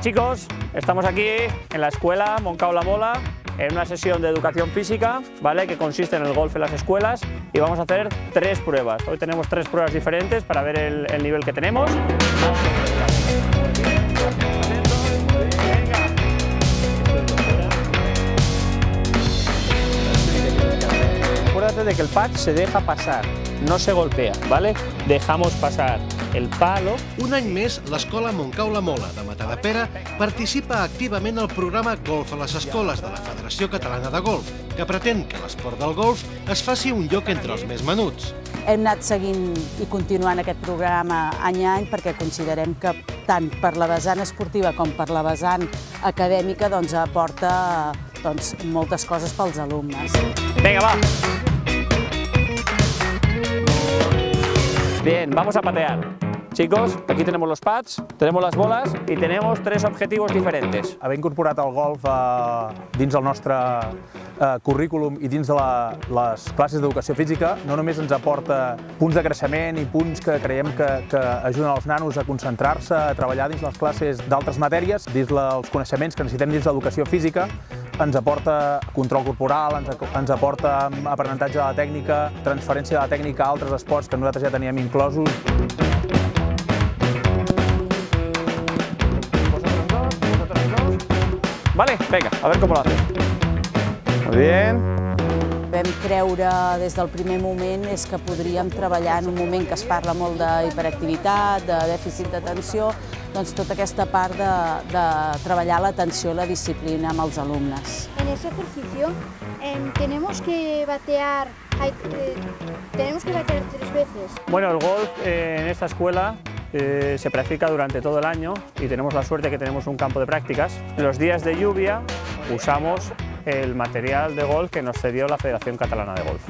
chicos, estamos aquí en la escuela Moncao La Mola en una sesión de educación física, ¿vale? Que consiste en el golf en las escuelas y vamos a hacer 3 pruebas. Hoy tenemos 3 pruebas diferentes para ver el nivel que tenemos. Acuérdate de que el pad se deja pasar, no se golpea, ¿vale? Dejamos pasar el palo. Un any més, l'escola Moncao La Mola de Matadepera participa activament al programa Golf a les Escoles de la Federació Catalana de Golf, que pretén que l'esport del golf es faci un lloc entre els més menuts. Hem anat seguint i continuant aquest programa any a any perquè considerem que tant per la vessant esportiva com per la vessant acadèmica aporta moltes coses pels alumnes. Venga, va. Bien, vamos a patear. Chicos, aquí tenemos los pads, tenemos las bolas y tenemos 3 objetivos diferentes. Haver incorporat el golf dins del nostre currículum i dins de les classes d'educació física no només ens aporta punts de creixement i punts que creiem que ajuden els nanos a concentrar-se, a treballar dins les classes d'altres matèries, dins els coneixements que necessitem dins l'educació física, ens aporta control corporal, ens aporta aprenentatge de la tècnica, transferència de la tècnica a altres esports que nosaltres ja teníem inclosos. Vale, venga, a ver cómo lo haces. Muy bien. Vam creure des del primer moment que podríem treballar en un moment que es parla molt d'hiperactivitat, de dèficit d'atenció, doncs tota aquesta part de treballar l'atenció i la disciplina amb els alumnes. En ese ejercicio tenemos que batear 3 veces. Bueno, el golf en esta escuela se practica durante todo el año y tenemos la suerte que tenemos un campo de prácticas. En los días de lluvia usamos el material de golf que nos cedió la Federación Catalana de Golf.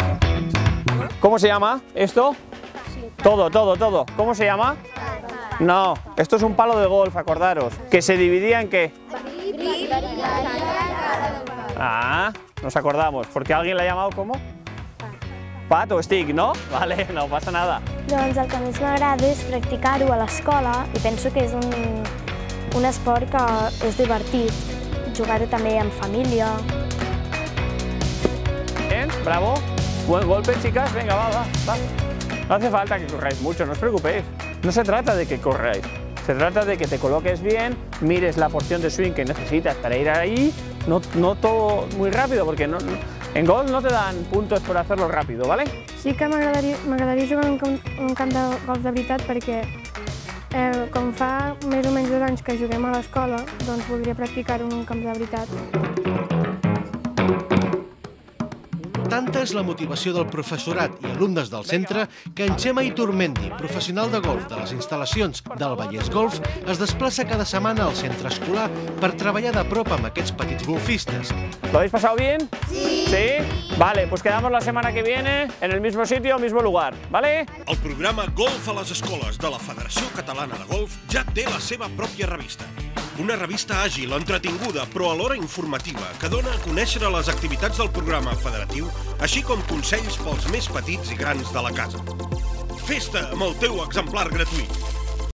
¿Cómo se llama esto? Sí. Todo. ¿Cómo se llama? No, esto es un palo de golf, acordaros. ¿Que se dividía en qué? Ah, nos acordamos. ¿Porque alguien la ha llamado cómo? Pat o stick, no? Vale, no passa nada. Doncs el que més m'agrada és practicar-ho a l'escola i penso que és un esport que és divertit, jugar-ho també en família. Bien, bravo. Buen golpe, chicas. Venga, va. No hace falta que corráis mucho, no os preocupéis. No se trata de que corráis, se trata de que te coloques bien, mires la porción de swing que necesitas para ir ahí, no todo muy rápido, porque en golf no te dan puntos por hacerlo rápido, ¿vale? Sí que m'agradaria jugar en un camp de golf de veritat perquè com fa més o menys 2 anys que juguem a l'escola, doncs voldria practicar en un camp de veritat. Tanta és la motivació del professorat i alumnes del centre que en Xema Iturmendi, professional de golf de les instal·lacions del Vallès Golf, es desplaça cada setmana al centre escolar per treballar de prop amb aquests petits golfistes. ¿Lo habéis pasado bien? Sí. ¿Sí? Vale, pues quedamos la semana que viene en el mismo sitio, mismo lugar, ¿vale? El programa Golf a les Escoles de la Federació Catalana de Golf ja té la seva pròpia revista. Una revista àgil, entretinguda, però alhora informativa, que dona a conèixer les activitats del programa federatiu, així com consells pels més petits i grans de la casa. Fes-te amb el teu exemplar gratuït.